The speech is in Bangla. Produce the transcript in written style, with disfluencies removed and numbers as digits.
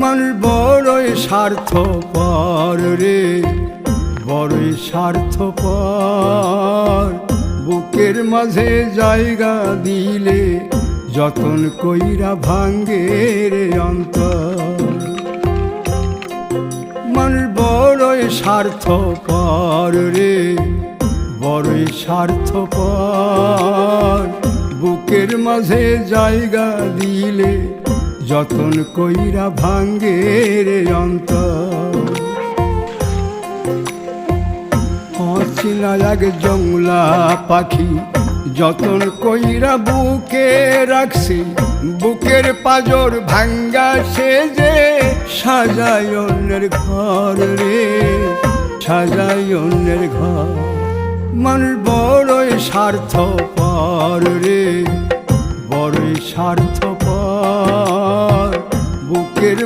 মানুষ বড়ই স্বার্থপর রে, বড়ই স্বার্থপর। বুকের মাঝে জায়গা দিলে যতন কইরা ভাঙ্গে রে অন্তর। মানুষ বড়ই স্বার্থপর রে, বড়ই স্বার্থপর। বুকের মাঝে জায়গা দিলে যতন কইরা ভাঙ্গে রে অন্তর। অচিনা এক জংলা পাখি যতন কইরা বুকে রাখছি, বুকের পাজর ভাঙ্গা সে যে সাজায় অন্যের ঘর রে, সাজায় অন্যের ঘর। মানুষ বড়ই স্বার্থপর রে, বড়ই স্বার্থপর। বুকের